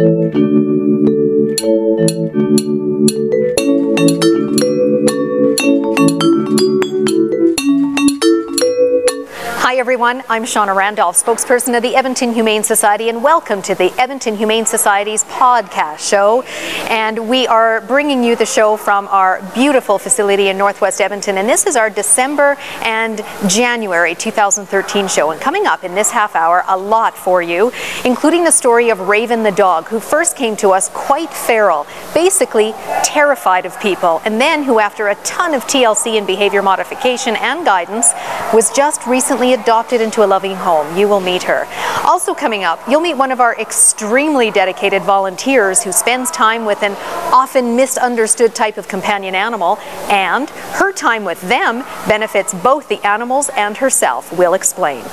Hi everyone, I'm Shauna Randolph, spokesperson of the Edmonton Humane Society, and welcome to the Edmonton Humane Society's podcast show. And we are bringing you the show from our beautiful facility in Northwest Edmonton, and this is our December and January 2013 show. And coming up in this half hour, a lot for you, including the story of Raven the dog, who first came to us quite feral, basically terrified of people, and then who, after a ton of TLC and behavior modification and guidance, was just recently adopted into a loving home. You will meet her. Also coming up, you'll meet one of our extremely dedicated volunteers who spends time with an often misunderstood type of companion animal, and her time with them benefits both the animals and herself. We'll explain.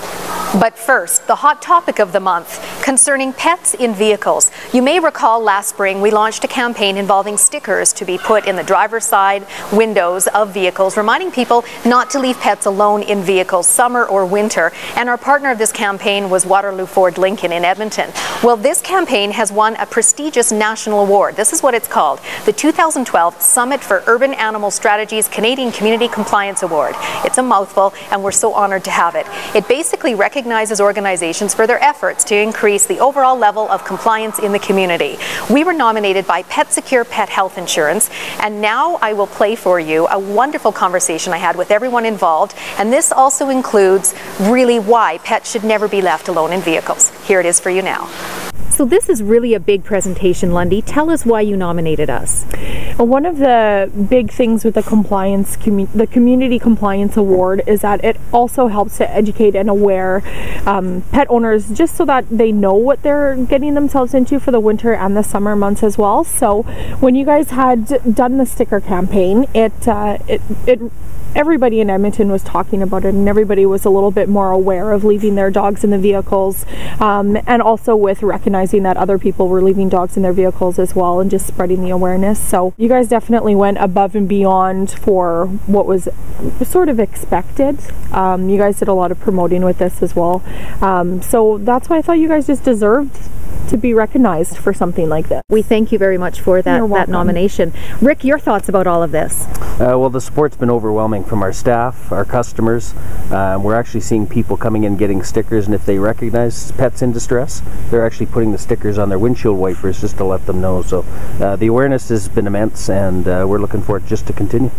But first, the hot topic of the month concerning pets in vehicles. You may recall last spring we launched a campaign involving stickers to be put in the driver's side windows of vehicles, reminding people not to leave pets alone in vehicles, summer or winter. And our partner of this campaign was Waterloo Ford Lincoln in Edmonton. Well, this campaign has won a prestigious national award. This is what it's called, the 2012 Summit for Urban Animal Strategies Canadian Community Compliance Award. It's a mouthful, and we're so honored to have it. It basically recognizes organizations for their efforts to increase the overall level of compliance in the community. We were nominated by Pet Secure Pet Health Insurance, and now I will play for you a wonderful conversation I had with everyone involved, and this also includes really why pets should never be left alone in vehicles. Here it is for you now. So this is really a big presentation, Lundy. Tell us why you nominated us. One of the big things with the Community Compliance Award is that it also helps to educate and aware pet owners, just so that they know what they're getting themselves into for the winter and the summer months as well. So when you guys had done the sticker campaign, everybody in Edmonton was talking about it, and everybody was a little bit more aware of leaving their dogs in the vehicles, and also with recognizing that other people were leaving dogs in their vehicles as well, and just spreading the awareness. So you guys definitely went above and beyond for what was sort of expected. You guys did a lot of promoting with this as well, so that's why I thought you guys just deserved to be recognized for something like this. We thank you very much for that nomination. Rick, your thoughts about all of this? Well, the support's been overwhelming from our staff, our customers. We're actually seeing people coming in getting stickers, and if they recognize pets in distress, they're actually putting the stickers on their windshield wipers just to let them know. So the awareness has been immense, and we're looking for it just to continue.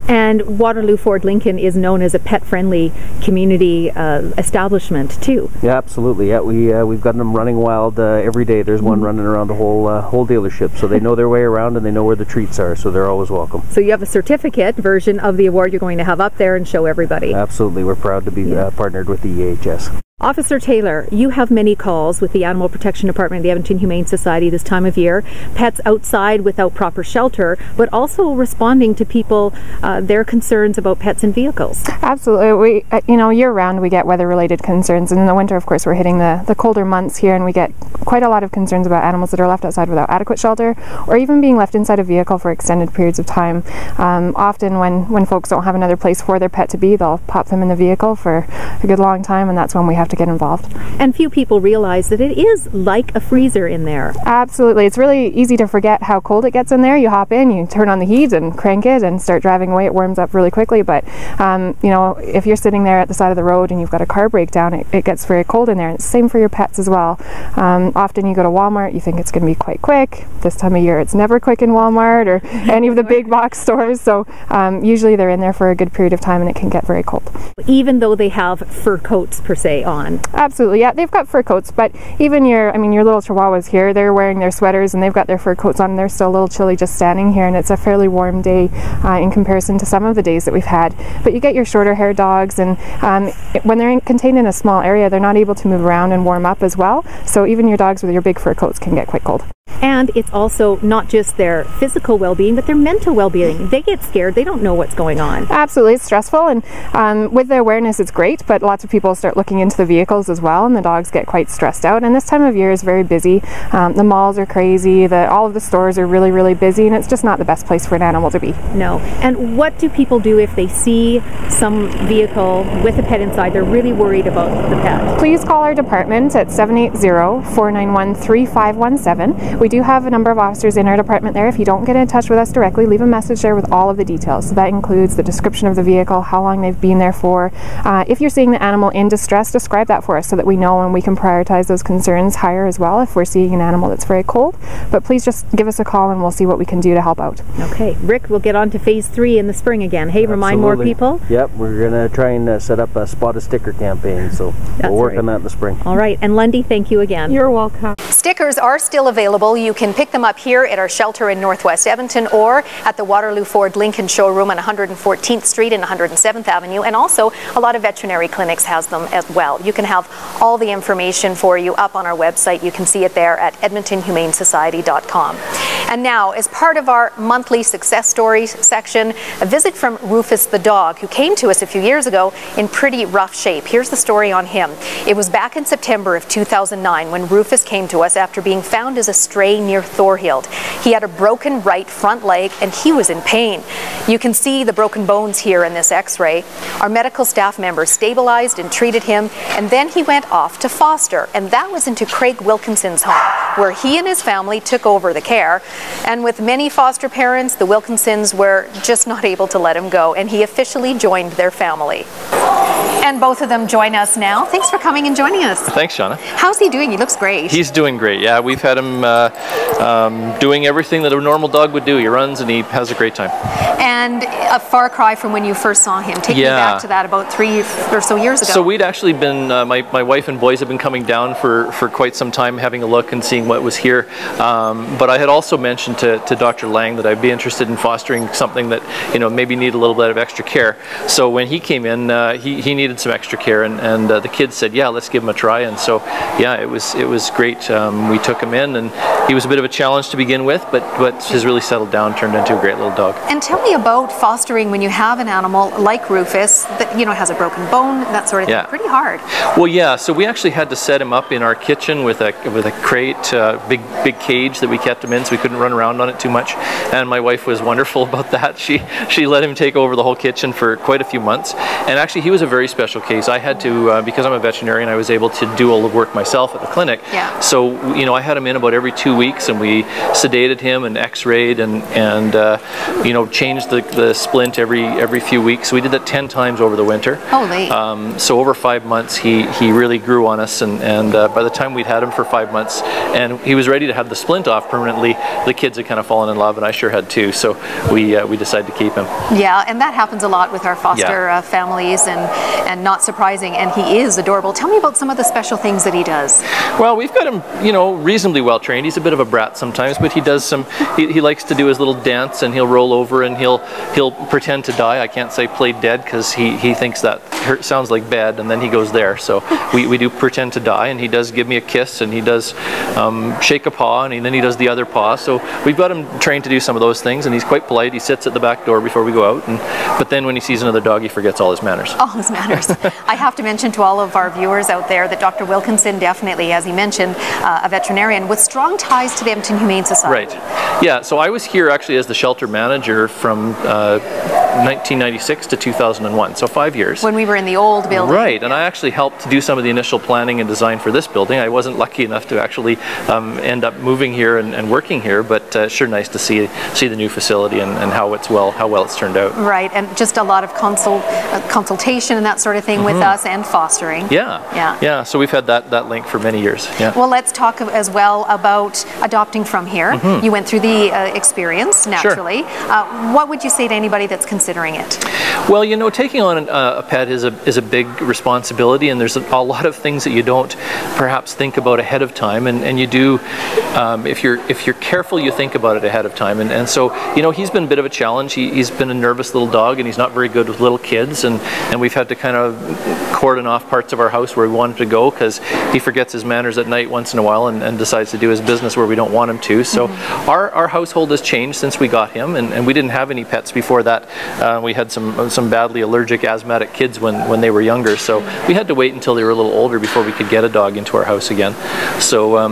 And Waterloo Ford Lincoln is known as a pet-friendly community establishment too. Yeah, absolutely. Yeah, we've got them running wild every day. There's one running around the whole dealership, so they know their way around and they know where the treats are, so they're always welcome. So you have a certificate version of the award you're going to have up there and show everybody. Absolutely. We're proud to be partnered with the EHS. Officer Taylor, you have many calls with the Animal Protection Department of the Edmonton Humane Society this time of year. Pets outside without proper shelter, but also responding to people, their concerns about pets in vehicles. Absolutely. Year-round we get weather-related concerns, and in the winter, of course, we're hitting the colder months here, and we get quite a lot of concerns about animals that are left outside without adequate shelter, or even being left inside a vehicle for extended periods of time. Often when folks don't have another place for their pet to be, they'll pop them in the vehicle for a good long time, and that's when we have to get involved. And few people realize that it is like a freezer in there. Absolutely. It's really easy to forget how cold it gets in there. You hop in, you turn on the heat and crank it and start driving away. It warms up really quickly, but if you're sitting there at the side of the road and you've got a car breakdown, it gets very cold in there. And it's the same for your pets as well. Often you go to Walmart, you think it's going to be quite quick. This time of year it's never quick in Walmart or any of the big box stores, so usually they're in there for a good period of time and it can get very cold. Even though they have fur coats per se on. Absolutely, yeah, they've got fur coats, but even your little Chihuahuas here, they're wearing their sweaters and they've got their fur coats on, and they're still a little chilly just standing here, and it's a fairly warm day in comparison to some of the days that we've had. But you get your shorter hair dogs, and when they're contained in a small area, they're not able to move around and warm up as well, so even your dogs with your big fur coats can get quite cold. And it's also not just their physical well-being, but their mental well-being. They get scared. They don't know what's going on. Absolutely. It's stressful, and with the awareness it's great, but lots of people start looking into the vehicles as well, and the dogs get quite stressed out. And this time of year is very busy. The malls are crazy. All of the stores are really, really busy, and it's just not the best place for an animal to be. No. And what do people do if they see some vehicle with a pet inside? They're really worried about the pet. Please call our department at 780-491-3517. We do have a number of officers in our department there. If you don't get in touch with us directly, leave a message there with all of the details. So that includes the description of the vehicle, how long they've been there for. If you're seeing the animal in distress, describe that for us so that we know and we can prioritize those concerns higher as well if we're seeing an animal that's very cold. But please just give us a call and we'll see what we can do to help out. Okay, Rick, we'll get on to phase 3 in the spring again. Hey, remind more people. Yep, we're going to try and set up a spot a sticker campaign, so we'll work on that in the spring. All right, and Lundy, thank you again. You're welcome. Stickers are still available. You can pick them up here at our shelter in Northwest Edmonton or at the Waterloo Ford Lincoln showroom on 114th Street and 107th Avenue, and also a lot of veterinary clinics has them as well. You can have all the information for you up on our website. You can see it there at edmontonhumanesociety.com. And now, as part of our monthly success stories section, a visit from Rufus the dog, who came to us a few years ago in pretty rough shape. Here's the story on him. It was back in September of 2009 when Rufus came to us after being found as a stray near Thorhild. He had a broken right front leg and he was in pain. You can see the broken bones here in this x-ray. Our medical staff members stabilized and treated him, and then he went off to foster, and that was into Craig Wilkinson's home, where he and his family took over the care. And with many foster parents, the Wilkinsons were just not able to let him go, and he officially joined their family. And both of them join us now. Thanks for coming and joining us. Thanks, Shauna. How's he doing? He looks great. He's doing great. Yeah, we've had him doing everything that a normal dog would do. He runs and he has a great time. And a far cry from when you first saw him. Take me back to that about 3 or so years ago. So we'd actually been, my wife and boys have been coming down for quite some time, having a look and seeing what was here. But I had also mentioned to Dr. Lang that I'd be interested in fostering something that, you know, maybe need a little bit of extra care. So when he came in, he needed some extra care, and the kids said, yeah, let's give him a try. And so, yeah, it was great. We took him in, and he was a bit of a challenge to begin with, but has really settled down, turned into a great little dog. And tell me about fostering when you have an animal like Rufus that, you know, has a broken bone, that sort of thing. Pretty hard. Well, yeah. So we actually had to set him up in our kitchen with a crate, big cage that we kept him in, so we couldn't run around on it too much. And my wife was wonderful about that. She let him take over the whole kitchen for quite a few months. And actually, he was a very special case. I had to, because I'm a veterinarian, I was able to do all the work myself at the clinic. Yeah. So, you know, I had him in about every 2 weeks, and we sedated him and x-rayed and you know, changed the splint every few weeks. So we did that 10 times over the winter. Holy. So over 5 months, he really grew on us, and by the time we'd had him for 5 months and he was ready to have the splint off permanently, the kids had kind of fallen in love, and I sure had too. So we decided to keep him. Yeah, and that happens a lot with our foster families, and not surprising, and he is adorable. Tell me about some of the special things that he does. Well, we've got him, you know, reasonably well trained. He's a bit of a brat sometimes, but he does some, he likes to do his little dance, and he'll roll over and he'll pretend to die. I can't say play dead because he thinks that sounds like bad, and then he goes there. So we do pretend to die, and he does give me a kiss, and he does shake a paw, and then he does the other paw. So we've got him trained to do some of those things, and he's quite polite. He sits at the back door before we go out, but then when he sees another dog, he forgets all his manners. All his manners. I have to mention to all of our viewers out there that Dr. Wilkinson, definitely, as he mentioned, a veterinarian with strong ties to the Edmonton Humane Society. Right. Yeah, so I was here actually as the shelter manager from 1996 to 2001, so 5 years. When we were in the old building. Right, and I actually helped to do some of the initial planning and design for this building. I wasn't lucky enough to actually end up moving here and working here, but sure nice to see the new facility and how well it's turned out. Right, and just a lot of consultation and that sort of thing with us, and fostering. Yeah. So we've had that link for many years. Yeah. Well, let's talk as well about adopting from here. You went through the experience naturally. Sure. What would you say to anybody that's considering it? Well, you know, taking on a pet is a big responsibility, and there's a lot of things that you don't perhaps think about ahead of time, and you do. If you're careful, you think about it ahead of time, and so, you know, he's been a bit of a challenge. He's been a nervous little dog, and he's not very good with little kids, and we've had to kind of cordon off parts of our house where we want him to go, because he forgets his manners at night once in a while and decides to do his business where we don't want him to. So our household has changed since we got him, and we didn't have any pets before that. We had some badly allergic asthmatic kids when they were younger, so we had to wait until they were a little older before we could get a dog into our house again. So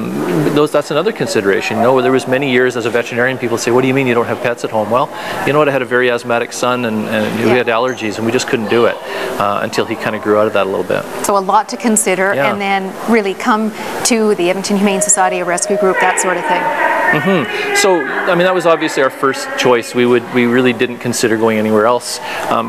that's another consideration. You know, there was many years as a veterinarian, people say, what do you mean you don't have pets at home? Well, you know what, I had a very asthmatic son, and we had allergies, and we just couldn't do it until he kind of grew out of that a little bit. So a lot to consider, and then really come to the Edmonton Humane Society, a rescue group, that sort of thing. So, I mean, that was obviously our first choice. We really didn't consider going anywhere else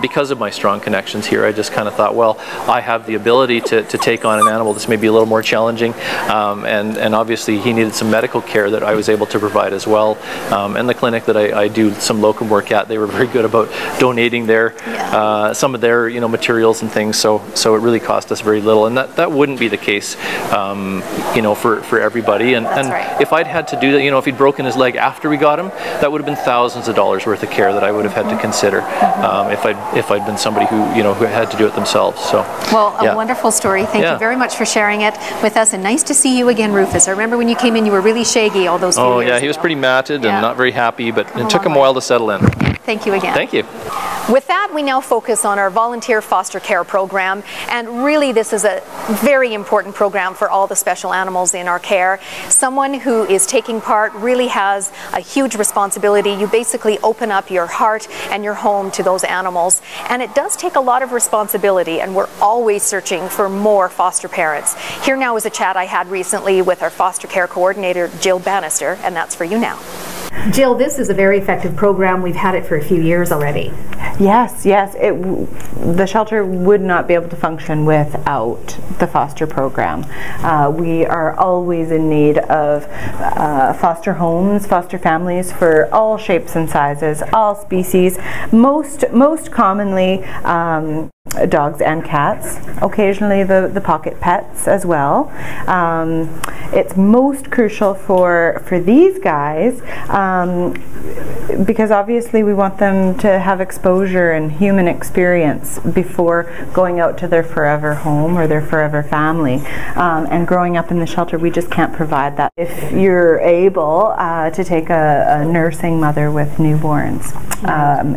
because of my strong connections here. I just kind of thought, well, I have the ability to take on an animal that's maybe a little more challenging, and obviously he needed some medical care that I was able to provide as well. And the clinic that I do some locum work at, they were very good about donating some of their materials and things. So it really cost us very little, and that wouldn't be the case, for everybody. And right. If I'd had to do that, if he'd broken his leg after we got him, that would have been thousands of dollars worth of care that I would have had to consider if I'd been somebody who had to do it themselves. So a wonderful story. Thank you very much for sharing it with us, and nice to see you again, Rufus. I remember when you came in, you were really shaggy all those few years ago. He was pretty matted and not very happy, but it took him a while to settle in. Thank you again. Thank you. With that, we now focus on our volunteer foster care program, and really this is a very important program for all the special animals in our care. Someone who is taking part really has a huge responsibility. You basically open up your heart and your home to those animals, and it does take a lot of responsibility, and we're always searching for more foster parents. Here now is a chat I had recently with our foster care coordinator, Jill Bannister, and that's for you now. Jill, this is a very effective program. We've had it for a few years already. Yes. The shelter would not be able to function without the foster program. We are always in need of foster homes, foster families for all shapes and sizes, all species. Most commonly dogs and cats, occasionally the pocket pets as well. It's most crucial for these guys because obviously we want them to have exposure and human experience before going out to their forever home or their forever family. And growing up in the shelter, we just can't provide that. If you're able to take a nursing mother with newborns,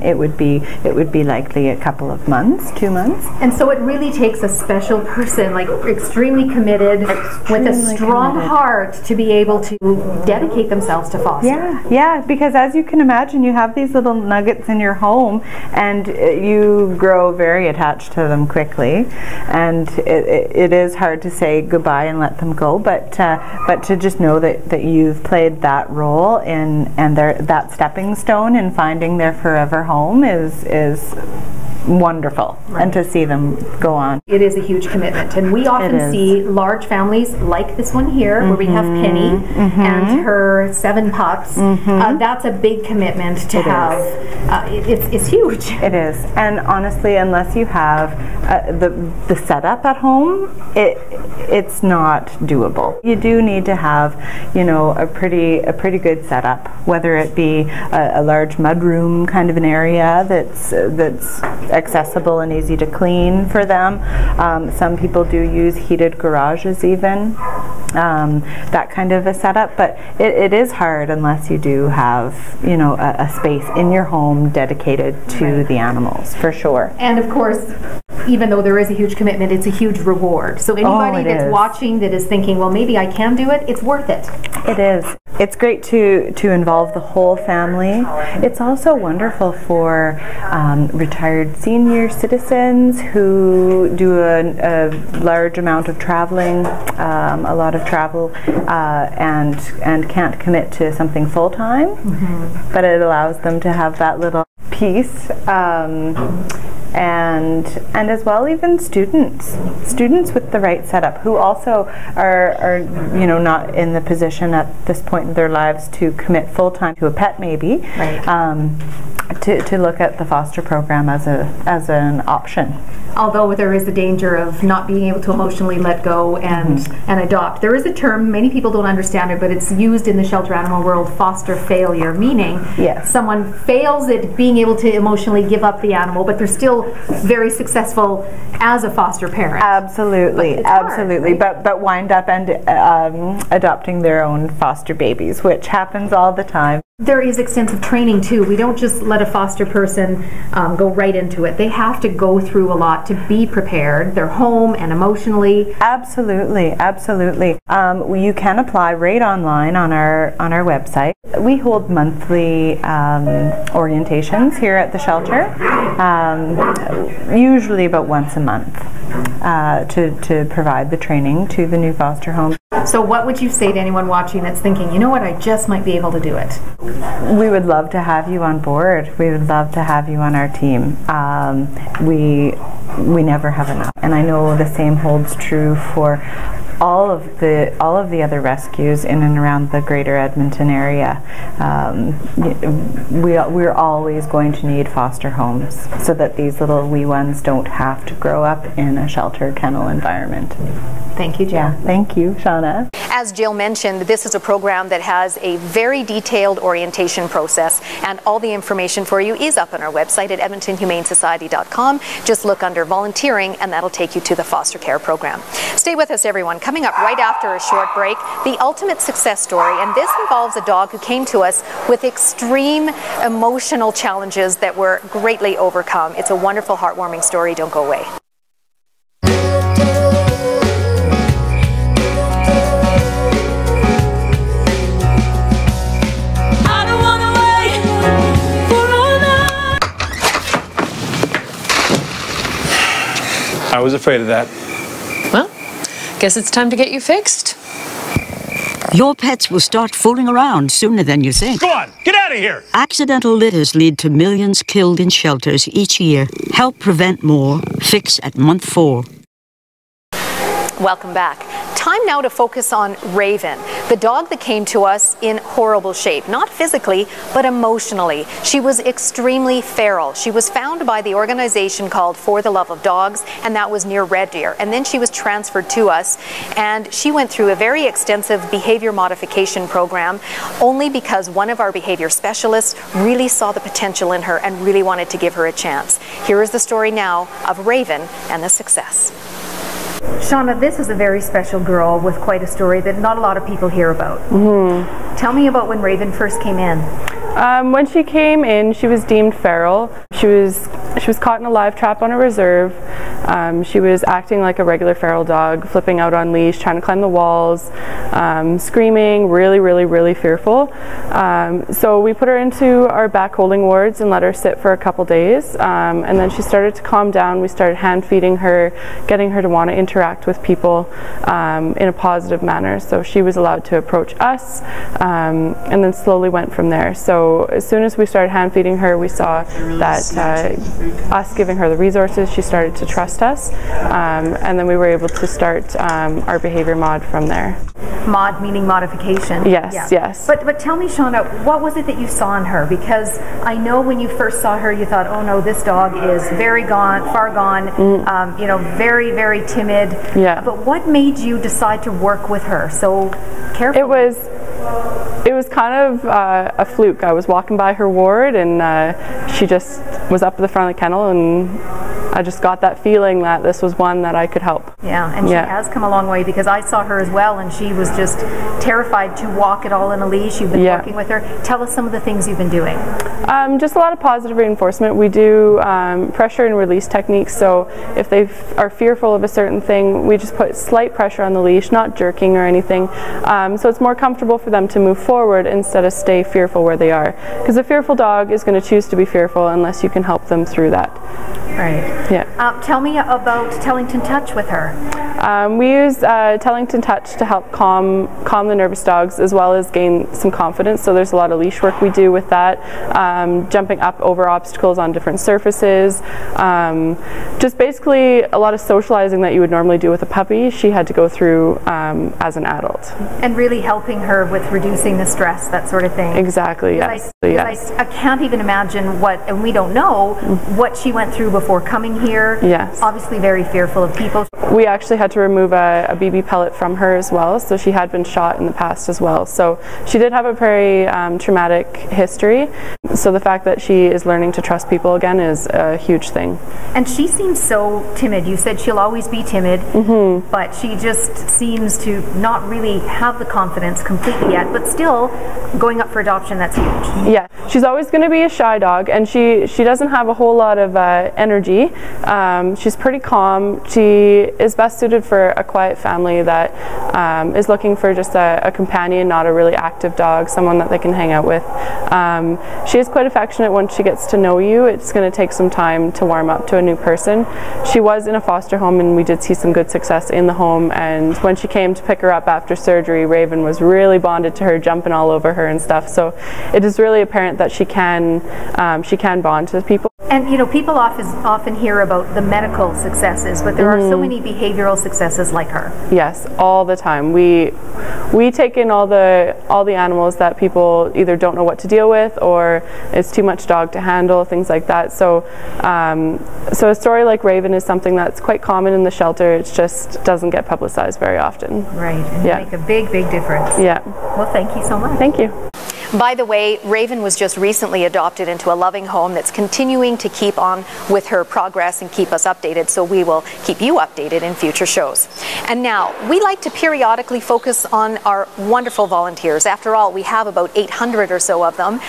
it would be likely a couple of months, 2 months. And so it really takes a special person, like extremely committed, with a strong heart, to be able to dedicate themselves to foster. Yeah, because as you can imagine, you have these little nuggets in your home, and you grow very attached to them quickly, and it is hard to say goodbye and let them go, but to just know that you've played that role and that stepping stone in finding their forever home is wonderful, and to see them go on. It is a huge commitment, and we often see large families like this one here, where we have Penny and her 7 pups. That's a big commitment to have. It's huge. It is, and honestly, unless you have the setup at home, it's not doable. You do need to have, a pretty good setup, whether it be a large mudroom kind of an area that's accessible and easy to clean for them. Some people do use heated garages even, that kind of a setup, but it is hard unless you do have a space in your home dedicated to the animals, for sure. And of course, even though there is a huge commitment, it's a huge reward. So anybody that's watching that is thinking, well, maybe I can do it, it's worth it. It is. It's great to involve the whole family. It's also wonderful for retired senior citizens who do a large amount of traveling, a lot of travel, and can't commit to something full-time, but it allows them to have that little piece. And as well, even students with the right setup who also are not in the position at this point in their lives to commit full time to a pet, maybe, to look at the foster program as an option. Although there is the danger of not being able to emotionally let go and adopt. There is a term, many people don't understand it, but it's used in the shelter animal world, foster failure, meaning someone fails at being able to emotionally give up the animal, but they're still very successful as a foster parent. Absolutely. But wind up and adopting their own foster babies, which happens all the time. There is extensive training too. We don't just let let a foster person go right into it. They have to go through a lot to be prepared. They're home and emotionally. Absolutely, absolutely. You can apply right online on our website. We hold monthly orientations here at the shelter, usually about once a month, to provide the training to the new foster home. So what would you say to anyone watching that's thinking, you know what, I just might be able to do it? We would love to have you on board. We would love to have you on our team. We never have enough, and I know the same holds true for all of the other rescues in and around the greater Edmonton area. We're always going to need foster homes so that these little wee ones don't have to grow up in a shelter kennel environment. Thank you, Jill. Yeah, thank you, Shauna. As Jill mentioned, this is a program that has a very detailed orientation process, and all the information for you is up on our website at edmontonhumanesociety.com. Just look under volunteering and that'll take you to the foster care program. Stay with us, everyone. Coming up right after a short break, the ultimate success story, and this involves a dog who came to us with extreme emotional challenges that were greatly overcome. It's a wonderful, heartwarming story. Don't go away. I was afraid of that. Well, guess it's time to get you fixed. Your pets will start fooling around sooner than you think. Go on, get out of here! Accidental litters lead to millions killed in shelters each year. Help prevent more. Fix at month 4. Welcome back. Time now to focus on Raven, the dog that came to us in horrible shape, not physically, but emotionally. She was extremely feral. She was found by the organization called For the Love of Dogs, and that was near Red Deer. And then she was transferred to us, and she went through a very extensive behavior modification program, only because one of our behavior specialists really saw the potential in her and really wanted to give her a chance. Here is the story now of Raven and the success. Shauna, this is a very special girl with quite a story that not a lot of people hear about. Tell me about when Raven first came in. When she came in, she was deemed feral. She was caught in a live trap on a reserve. She was acting like a regular feral dog, flipping out on leash, trying to climb the walls, screaming, really fearful. So we put her into our back holding wards and let her sit for a couple days, and then she started to calm down. We started hand feeding her, getting her to want to interact with people in a positive manner. So she was allowed to approach us, and then slowly went from there. So as soon as we started hand feeding her, we saw that us giving her the resources, she started to trust us, and then we were able to start our behavior mod from there. Mod meaning modification? Yes, yeah. yes. But tell me, Shauna, what was it that you saw in her? Because I know when you first saw her, you thought, oh no, this dog is far gone, you know, very timid. Yeah. But what made you decide to work with her so carefully? It was kind of a fluke. I was walking by her ward, and she just was up at the front of the kennel, and I just got that feeling that this was one that I could help. Yeah, and she has come a long way, because I saw her as well, and she was just terrified to walk at all in a leash. You've been working with her. Tell us some of the things you've been doing. Just a lot of positive reinforcement. We do pressure and release techniques, so if they are fearful of a certain thing, we just put slight pressure on the leash, not jerking or anything, so it's more comfortable for them to move forward instead of stay fearful where they are. Because a fearful dog is going to choose to be fearful unless you can help them through that. Right. Yeah. Tell me about Tellington Touch with her. We use Tellington Touch to help calm the nervous dogs, as well as gain some confidence. So there's a lot of leash work we do with that, jumping up over obstacles on different surfaces, just basically a lot of socializing that you would normally do with a puppy. She had to go through as an adult. And really helping her with reducing the stress, that sort of thing. Exactly, yes. I can't even imagine and we don't know what she went through before coming coming here. Yes. Obviously very fearful of people. We actually had to remove a BB pellet from her as well, so she had been shot in the past as well. So she did have a very traumatic history. So the fact that she is learning to trust people again is a huge thing. And she seems so timid. You said she'll always be timid, but she just seems to not really have the confidence completely yet, but still going up for adoption, that's huge. Yeah, she's always going to be a shy dog, and she doesn't have a whole lot of energy. She's pretty calm. She is best suited for a quiet family that is looking for just a companion, not a really active dog, someone that they can hang out with. She is quite affectionate once she gets to know you. It's going to take some time to warm up to a new person. She was in a foster home, and we did see some good success in the home, and when she came to pick her up after surgery, Raven was really bonded to her, jumping all over her and stuff. So it is really apparent that she can bond to people. And you know, people often hear about the medical successes, but there are so many behavioral successes like her. Yes, all the time. We take in all the animals that people either don't know what to deal with, or it's too much dog to handle, things like that. So so a story like Raven is something that's quite common in the shelter. It just doesn't get publicized very often. Right, and make a big difference. Yeah. Well, thank you so much. Thank you. By the way, Raven was just recently adopted into a loving home that's continuing to keep on with her progress and keep us updated, so we will keep you updated in future shows. And now, we like to periodically focus on our wonderful volunteers. After all, we have about 800 or so of them.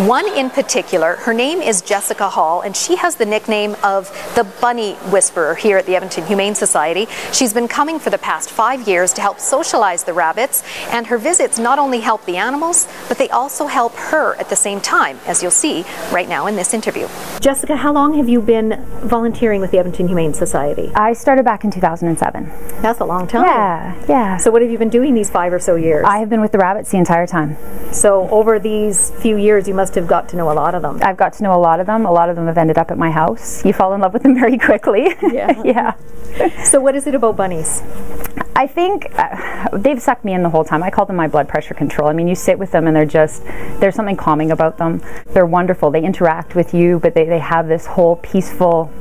One in particular, her name is Jessica Hall, and she has the nickname of the Bunny Whisperer here at the Edmonton Humane Society. She's been coming for the past 5 years to help socialize the rabbits, and her visits not only help the animals, but they also help her at the same time, as you'll see right now in this interview. Jessica, how long have you been volunteering with the Edmonton Humane Society? I started back in 2007. That's a long time. Yeah. So what have you been doing these 5 or so years? I have been with the rabbits the entire time. So over these few years, you must have got to know a lot of them. I've got to know a lot of them. A lot of them have ended up at my house. You fall in love with them very quickly. Yeah. So what is it about bunnies? I think they've sucked me in the whole time. I call them my blood pressure control. I mean, you sit with them and there's something calming about them. They're wonderful. They interact with you, but they have this whole peaceful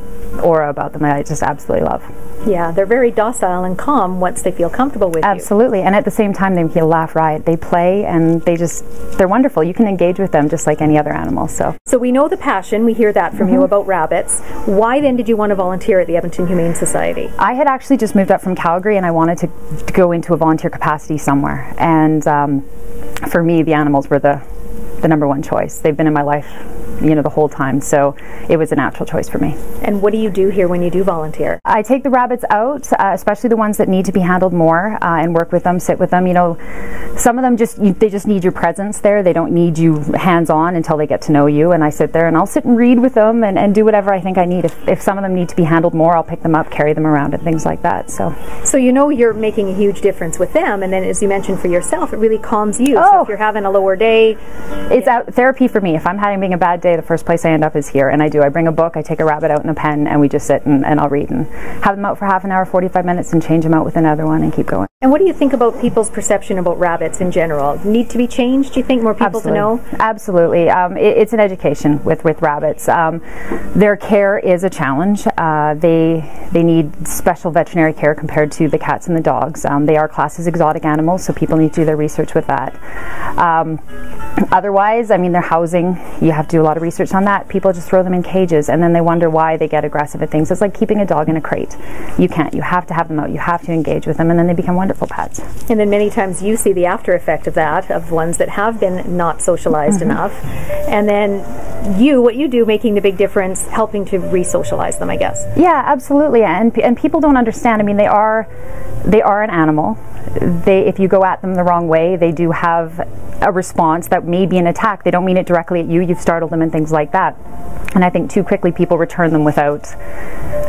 aura about them that I just absolutely love. Yeah, they're very docile and calm once they feel comfortable with you. Absolutely, and at the same time they can laugh, riot. They play, and they're wonderful. You can engage with them just like any other animal. So we know the passion, we hear that from you about rabbits. Why then did you want to volunteer at the Edmonton Humane Society? I had actually just moved up from Calgary, and I wanted to go into a volunteer capacity somewhere. And for me, the animals were the number one choice. They've been in my life, you know, the whole time, so it was a natural choice for me. And what do you do here when you do volunteer? I take the rabbits out, especially the ones that need to be handled more, and work with them, sit with them. You know, some of them they just need your presence there. They don't need you hands-on until they get to know you, and I sit there and I'll sit and read with them and do whatever I think I need. If some of them need to be handled more, I'll pick them up, carry them around and things like that. So you know you're making a huge difference with them, and then as you mentioned for yourself, it really calms you. So if you're having a lower day, it's out therapy for me. If I'm having a bad day, the first place I end up is here, and I bring a book, I take a rabbit out in a pen, and we just sit and I'll read and have them out for half an hour, 45 minutes, and change them out with another one and keep going. And what do you think about people's perception about rabbits in general? Need to be changed, do you think, more people to know? Absolutely. It's an education with rabbits. Their care is a challenge. They need special veterinary care compared to the cats and the dogs. They are classed as exotic animals, so people need to do their research with that. Otherwise, I mean, their housing, you have to do a lot of research on that. People just throw them in cages, and then they wonder why they get aggressive at things. It's like keeping a dog in a crate. You can't. You have to have them out. You have to engage with them, and then they become wonderful pets. And then many times you see the after effect of that, of ones that have been not socialized enough. And then what you do, making the big difference, helping to re-socialize them, I guess. Yeah, absolutely. And people don't understand. I mean, they are an animal. If you go at them the wrong way, they do have a response that may be an attack. They don't mean it directly at you. You've startled them and things like that. And I think too quickly people return them without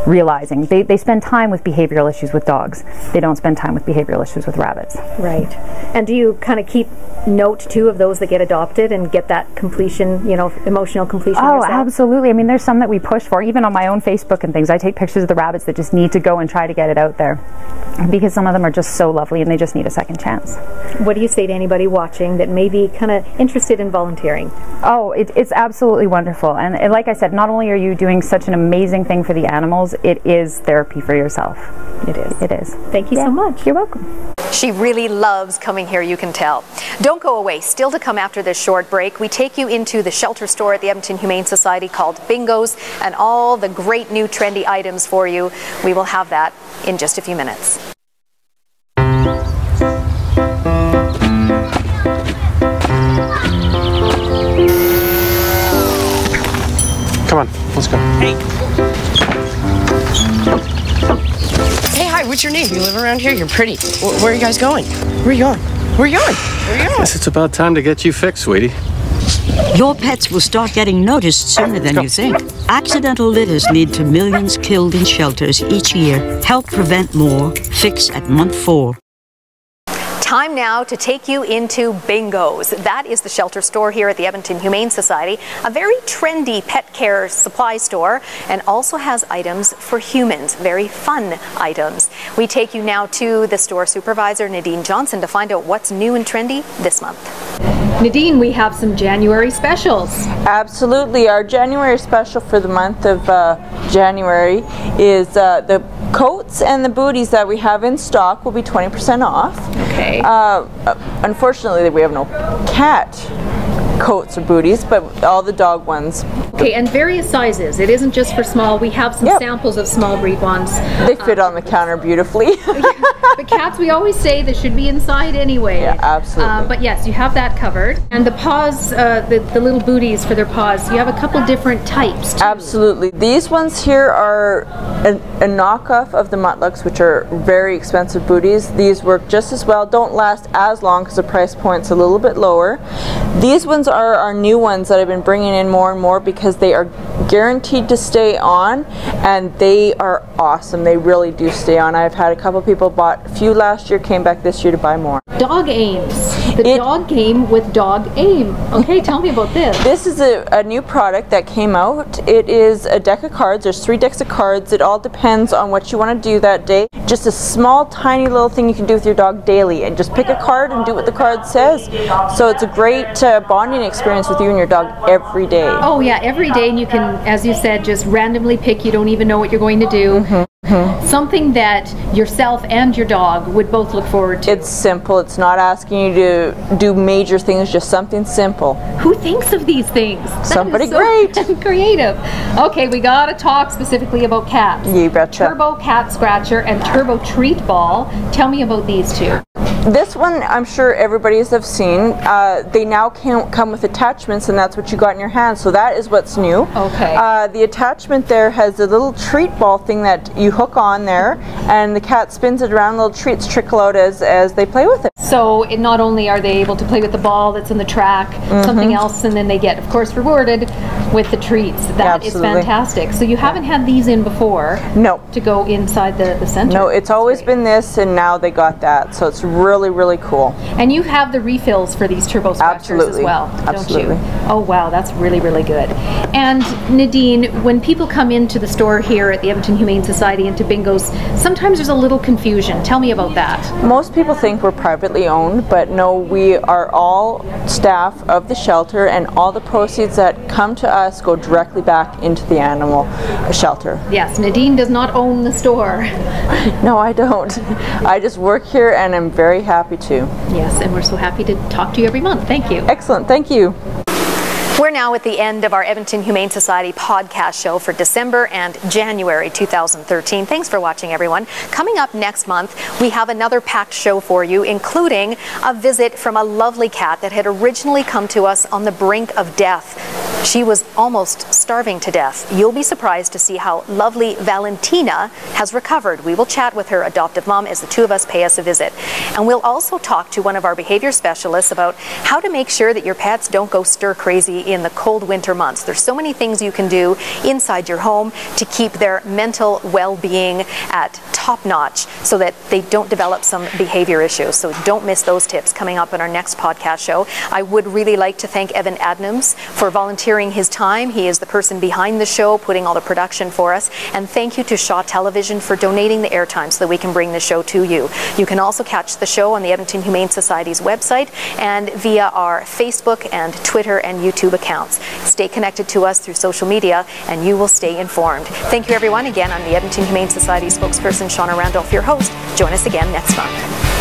realizing. They spend time with behavioral issues with dogs. They don't spend time with behavioral issues with rabbits. Right. And do you kind of keep note too of those that get adopted and get that completion, you know, emotional completion Oh, yourself? absolutely. I mean, there's some that we push for, even on my own Facebook and things. I take pictures of the rabbits that just need to go and try to get it out there, because some of them are just so lovely and they just need a second chance. What do you say to anybody watching that may be kind of interested in volunteering? Oh, it's absolutely wonderful. And like I said, not only are you doing such an amazing thing for the animals, it is therapy for yourself. It is. It is. Thank you so much. You're welcome. She really loves coming here, you can tell. Don't go away. Still to come after this short break, we take you into the shelter store at the Edmonton Humane Society called Bingo's, and all the great new trendy items for you. We will have that in just a few minutes. Come on, let's go. Hey, hi, what's your name? You live around here? You're pretty. Where are you guys going? Where are you going? Where are you going? Where are you going? Guess it's about time to get you fixed, sweetie. Your pets will start getting noticed sooner than you think. Accidental litters lead to millions killed in shelters each year. Help prevent more. Fix at month 4. Time now to take you into Bingo's. That is the shelter store here at the Edmonton Humane Society, a very trendy pet care supply store, and also has items for humans, very fun items. We take you now to the store supervisor, Nadine Johnson, to find out what's new and trendy this month. Nadine, we have some January specials. Absolutely. Our January special for the month of January is the coats and the booties that we have in stock will be 20% off. Okay. Unfortunately, we have no cat coats or booties, but all the dog ones. Okay, and various sizes. It isn't just for small. We have some samples of small breed ones. They fit on the counter beautifully. But cats, we always say they should be inside anyway. Yeah, absolutely. But yes, you have that covered. And the paws, the little booties for their paws, you have a couple different types too. Absolutely. These ones here are a knockoff of the muttlocks, which are very expensive booties. These work just as well, don't last as long because the price point's a little bit lower. These ones are our new ones that I've been bringing in more and more because they are guaranteed to stay on, and they are awesome. They really do stay on. I've had a couple people bought a few last year, came back this year to buy more. Dog aims. The dog game with dog aim. Okay, tell me about this. This is a new product that came out. It is a deck of cards. There's 3 decks of cards. It all depends on what you want to do that day. Just a small, tiny little thing you can do with your dog daily, and just pick a card and do what the card says. So it's a great bonding experience with you and your dog every day. Oh yeah, every day, and you can, as you said, just randomly pick. You don't even know what you're going to do. Something that yourself and your dog would both look forward to. It's simple. It's not asking you to do major things, just something simple. Who thinks of these things? Somebody great. Creative. Okay, we gotta talk specifically about cats. You betcha. Turbo Cat Scratcher and Turbo Treat Ball. Tell me about these two. This one, I'm sure everybody has seen. They now come with attachments, and that's what you got in your hand. So that is what's new. Okay. The attachment there has a little treat ball thing that you hook on there, and the cat spins it around. Little treats trickle out as they play with it. So not only are they able to play with the ball that's in the track, something else, and then they get, of course, rewarded with the treats. That is fantastic. So you haven't had these in before? No. To go inside the center? No, it's always been this, and now they got that. So it's really, really cool. And you have the refills for these turbo scratchers as well, don't you? Oh wow, that's really, really good. And Nadine, when people come into the store here at the Edmonton Humane Society and to Bingo's, sometimes there's a little confusion. Tell me about that. Most people think we're privately owned, but no, we are all staff of the shelter, and all the proceeds that come to us go directly back into the animal shelter. Yes, Nadine does not own the store. No, I don't. I just work here, and I'm very happy to. Yes, and we're so happy to talk to you every month. Thank you. Excellent. Thank you. We're now at the end of our Edmonton Humane Society podcast show for December and January 2013. Thanks for watching, everyone. Coming up next month, we have another packed show for you, including a visit from a lovely cat that had originally come to us on the brink of death. She was almost starving to death. You'll be surprised to see how lovely Valentina has recovered. We will chat with her adoptive mom as the two of us pay us a visit. And we'll also talk to one of our behavior specialists about how to make sure that your pets don't go stir crazy in the cold winter months. There's so many things you can do inside your home to keep their mental well-being at top notch so that they don't develop some behavior issues. So don't miss those tips coming up in our next podcast show. I would really like to thank Evan Adnams for volunteering volunteering his time. He is the person behind the show, putting all the production for us. And thank you to Shaw Television for donating the airtime so that we can bring the show to you. You can also catch the show on the Edmonton Humane Society's website and via our Facebook and Twitter and YouTube accounts. Stay connected to us through social media and you will stay informed. Thank you everyone. Again, I'm the Edmonton Humane Society spokesperson, Shauna Randolph, your host. Join us again next month.